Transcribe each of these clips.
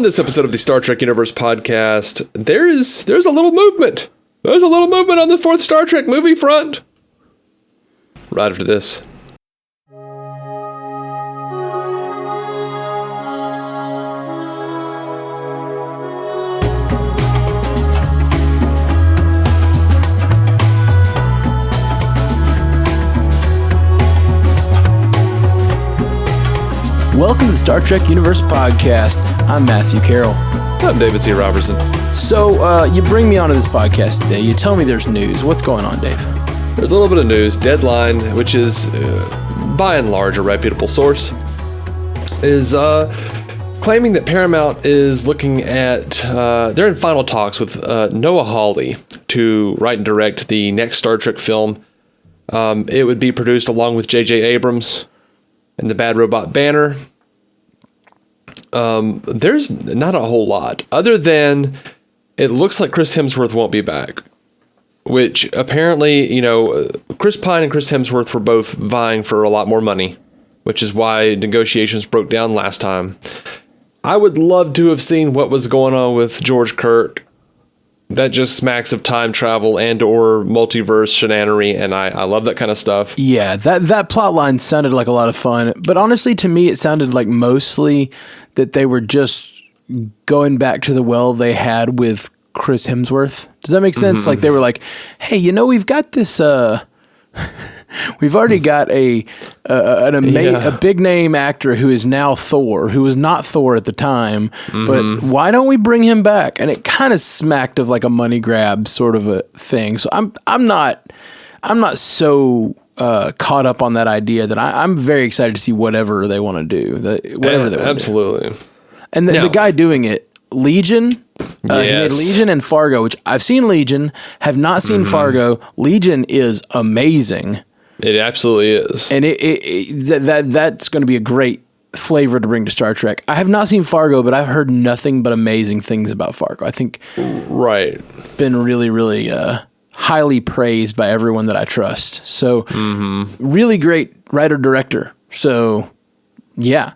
On this episode of the Star Trek Universe podcast, there's a little movement. There's a little movement on the fourth Star Trek movie front. Right after this. Welcome to the Star Trek Universe podcast. I'm Matthew Carroll. I'm David C. Robertson. So, you bring me onto this podcast today. You tell me there's news. What's going on, Dave? There's a little bit of news. Deadline, which is by and large a reputable source, is claiming that Paramount is looking at, they're in final talks with Noah Hawley to write and direct the next Star Trek film. It would be produced along with J.J. Abrams and the Bad Robot Banner. There's not a whole lot other than it looks like Chris Hemsworth won't be back, which apparently, Chris Pine and Chris Hemsworth were both vying for a lot more money, which is why negotiations broke down last time. I would love to have seen what was going on with George Kirk. That just smacks of time travel and or multiverse shenanery, and I love that kind of stuff. Yeah, that plot line sounded like a lot of fun, but honestly, to me, it sounded like mostly that they were just going back to the well they had with Chris Hemsworth. Does that make sense? Mm-hmm. Like they were like, hey, we've got this, we've already got a big name actor who is now Thor, who was not Thor at the time, but why don't we bring him back? And it kind of smacked of like a money grab sort of a thing. So I'm not so caught up on that idea that I'm very excited to see whatever they want to do, whatever they want absolutely. To do. And the guy doing it, Legion. He made Legion and Fargo, which I've seen Legion, have not seen Fargo. Legion is amazing. It absolutely is. And that's going to be a great flavor to bring to Star Trek. I have not seen Fargo, but I've heard nothing but amazing things about Fargo. I think it's been really, really highly praised by everyone that I trust. So really great writer-director. So yeah.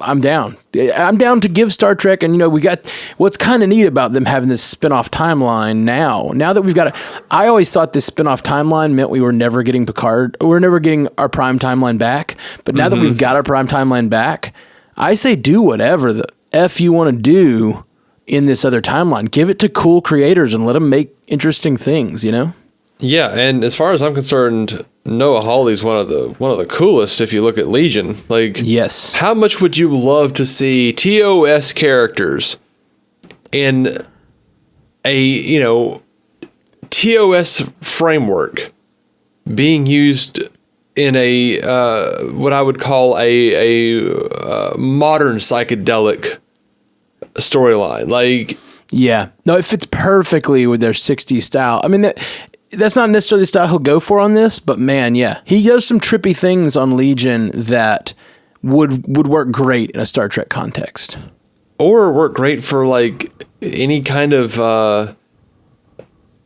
I'm down. I'm down to give Star Trek, and we got what's kind of neat about them having this spin-off timeline now. Now that we've got I always thought this spin-off timeline meant we were never getting Picard. We're never getting our prime timeline back. But now that we've got our prime timeline back, I say do whatever the F you want to do in this other timeline. Give it to cool creators and let them make interesting things, Yeah, and as far as I'm concerned, Noah Hawley's one of the coolest if you look at Legion. Like, yes. How much would you love to see TOS characters in a, TOS framework being used in a what I would call a modern psychedelic storyline. Like, yeah. No, it fits perfectly with their 60s style. I mean, that's not necessarily the style he'll go for on this, but man, yeah. He does some trippy things on Legion that would work great in a Star Trek context. Or work great for, like, any kind of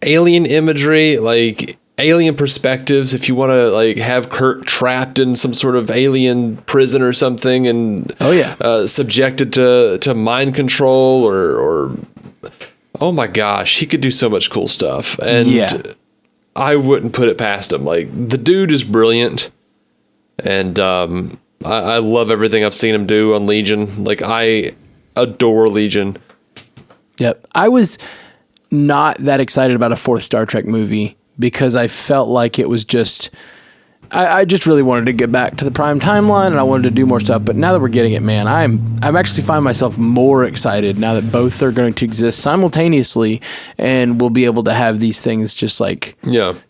alien imagery, like alien perspectives, if you want to, like, have Kirk trapped in some sort of alien prison or something and subjected to mind control or oh my gosh, he could do so much cool stuff. And I wouldn't put it past him. Like, the dude is brilliant, and I love everything I've seen him do on Legion. Like, I adore Legion. Yep. I was not that excited about a fourth Star Trek movie because I felt like it was just... I just really wanted to get back to the prime timeline, and I wanted to do more stuff. But now that we're getting it, man, I'm actually finding myself more excited now that both are going to exist simultaneously, and we'll be able to have these things just like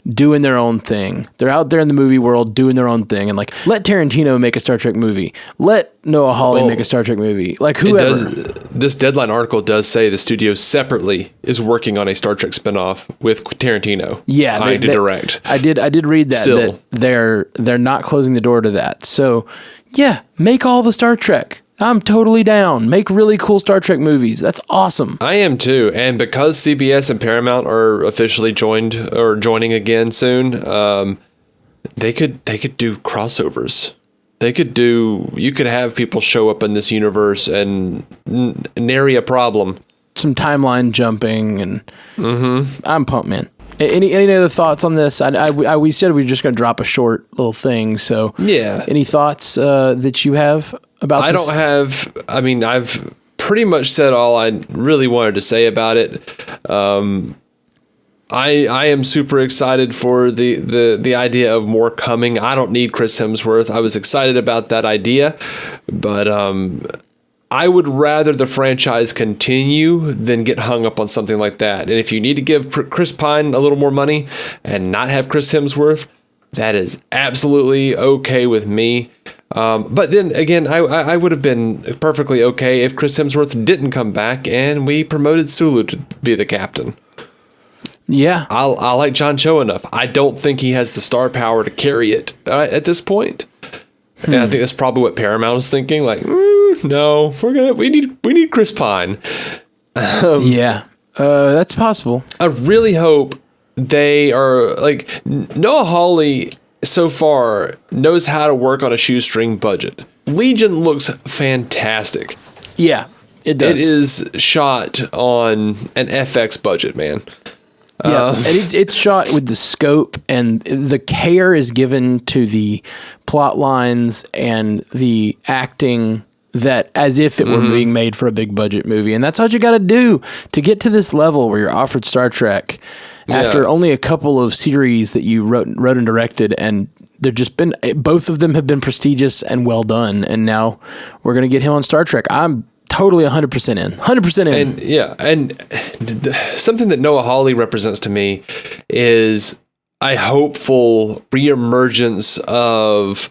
doing their own thing. They're out there in the movie world doing their own thing, and like let Tarantino make a Star Trek movie, let Noah Hawley make a Star Trek movie, like whoever. This Deadline article does say the studio separately is working on a Star Trek spinoff with Tarantino. Yeah, to direct. I did read that. Still. That they're not closing the door to that. So yeah, make all the Star Trek. I'm totally down. Make really cool Star Trek movies. That's awesome. I am too. And because CBS and Paramount are officially joining again soon, they could do crossovers You could have people show up in this universe and nary a problem. Some timeline jumping, and I'm pumped, man. Any other thoughts on this? We said we were just going to drop a short little thing. So yeah, any thoughts that you have about this? I don't have. I mean, I've pretty much said all I really wanted to say about it. I am super excited for the idea of more coming. I don't need Chris Hemsworth. I was excited about that idea, but I would rather the franchise continue than get hung up on something like that. And if you need to give Chris Pine a little more money and not have Chris Hemsworth, that is absolutely okay with me. But then again, I would have been perfectly okay if Chris Hemsworth didn't come back and we promoted Sulu to be the captain. Yeah. I like John Cho enough. I don't think he has the star power to carry it at this point. And I think that's probably what Paramount is thinking. Like, no, we need Chris Pine. That's possible. I really hope they are like Noah Hawley so far knows how to work on a shoestring budget. Legion looks fantastic. Yeah, it does. It is shot on an FX budget, man. Yeah, and it's shot with the scope, and the care is given to the plot lines and the acting that as if it were being made for a big budget movie. And that's what you got to do to get to this level where you're offered Star Trek after only a couple of series that you wrote and directed, and they've just been, both of them have been prestigious and well done. And now we're going to get him on Star Trek. I'm totally 100% in. 100% in. And something that Noah Hawley represents to me is a hopeful reemergence of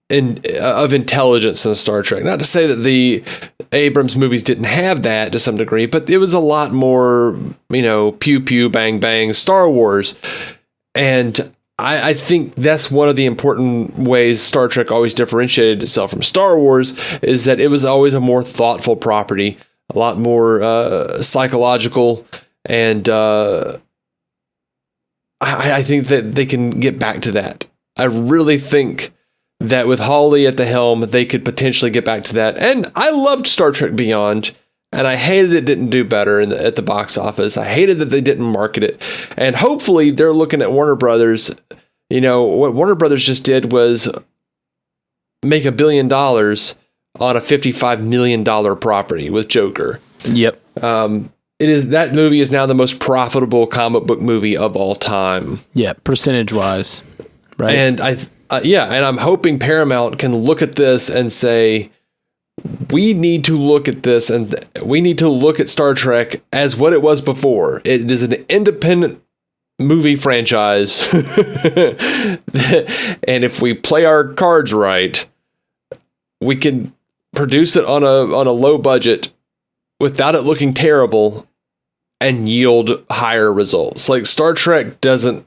intelligence in Star Trek. Not to say that the Abrams movies didn't have that to some degree, but it was a lot more, pew pew bang bang Star Wars. And I think that's one of the important ways Star Trek always differentiated itself from Star Wars, is that it was always a more thoughtful property, a lot more psychological, and I think that they can get back to that. I really think that with Hawley at the helm, they could potentially get back to that. And I loved Star Trek Beyond, and I hated it didn't do better at the box office. I hated that they didn't market it. And hopefully they're looking at Warner Brothers. What Warner Brothers just did was make $1 billion on a $55 million property with Joker. Yep. That movie is now the most profitable comic book movie of all time. Yeah, percentage wise. Right. And and I'm hoping Paramount can look at this and say, we need to look at this, and we need to look at Star Trek as what it was before. It is an independent movie franchise. And if we play our cards right, we can produce it on a low budget without it looking terrible and yield higher results. Like Star Trek doesn't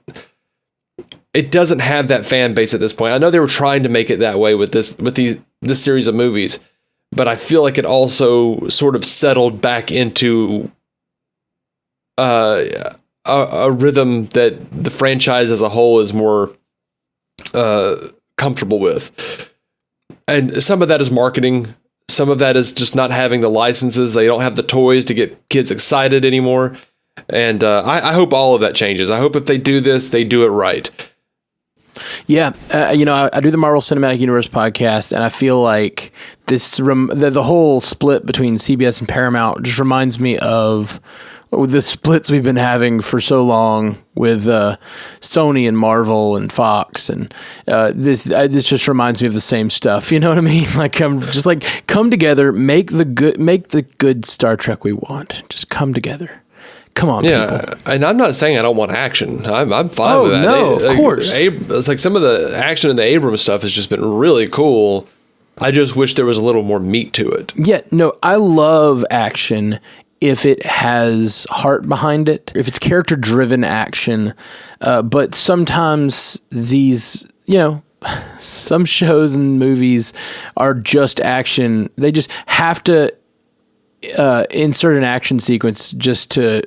have that fan base at this point. I know they were trying to make it that way with this series of movies, but I feel like it also sort of settled back into a rhythm that the franchise as a whole is more comfortable with. And some of that is marketing. Some of that is just not having the licenses. They don't have the toys to get kids excited anymore. And I hope all of that changes. I hope if they do this, they do it right. Yeah, I do the Marvel Cinematic Universe podcast, and I feel like the whole split between CBS and Paramount just reminds me of the splits we've been having for so long with Sony and Marvel and Fox, and this just reminds me of the same stuff. You know what I mean? Like, I'm just like, come together, make the good Star Trek we want. Just come together. Come on, people. And I'm not saying I don't want action. I'm fine with that. No, of course. It's like some of the action in the Abrams stuff has just been really cool. I just wish there was a little more meat to it. Yeah, no, I love action if it has heart behind it, if it's character-driven action. But sometimes these, some shows and movies are just action. They just have to insert an action sequence just to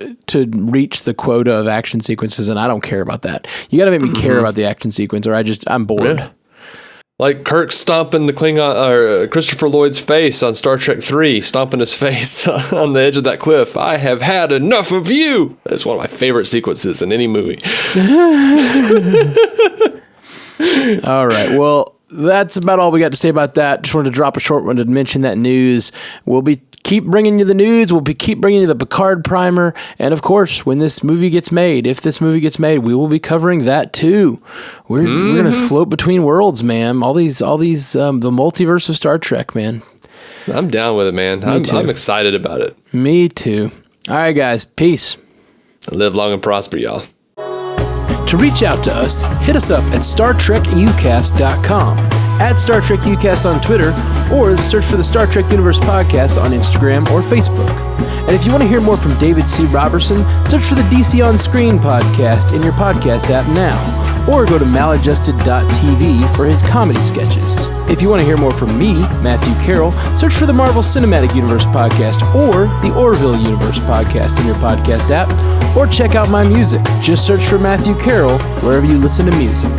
reach the quota of action sequences, and I don't care about that. You got to make me care about the action sequence, or I'm bored. Like Kirk stomping the Klingon, or Christopher Lloyd's face on Star Trek 3, stomping his face on the edge of that cliff. I have had enough of you. That's one of my favorite sequences in any movie. All right. Well, that's about all we got to say about that. Just wanted to drop a short one to mention that news. We'll keep bringing you the news. We'll keep bringing you the Picard primer. And of course, when this movie gets made, if this movie gets made, we will be covering that too. We're going to float between worlds, man. All these, the multiverse of Star Trek, man. I'm down with it, man. I'm excited about it. Me too. All right, guys. Peace. Live long and prosper, y'all. To reach out to us, hit us up at StarTrekUcast.com, at Star Trek Ucast on Twitter, or search for the Star Trek Universe Podcast on Instagram or Facebook. And if you want to hear more from David C. Robertson, search for the DC On Screen podcast in your podcast app now, or go to maladjusted.tv for his comedy sketches. If you want to hear more from me, Matthew Carroll, search for the Marvel Cinematic Universe podcast or the Orville Universe podcast in your podcast app, or check out my music. Just search for Matthew Carroll wherever you listen to music.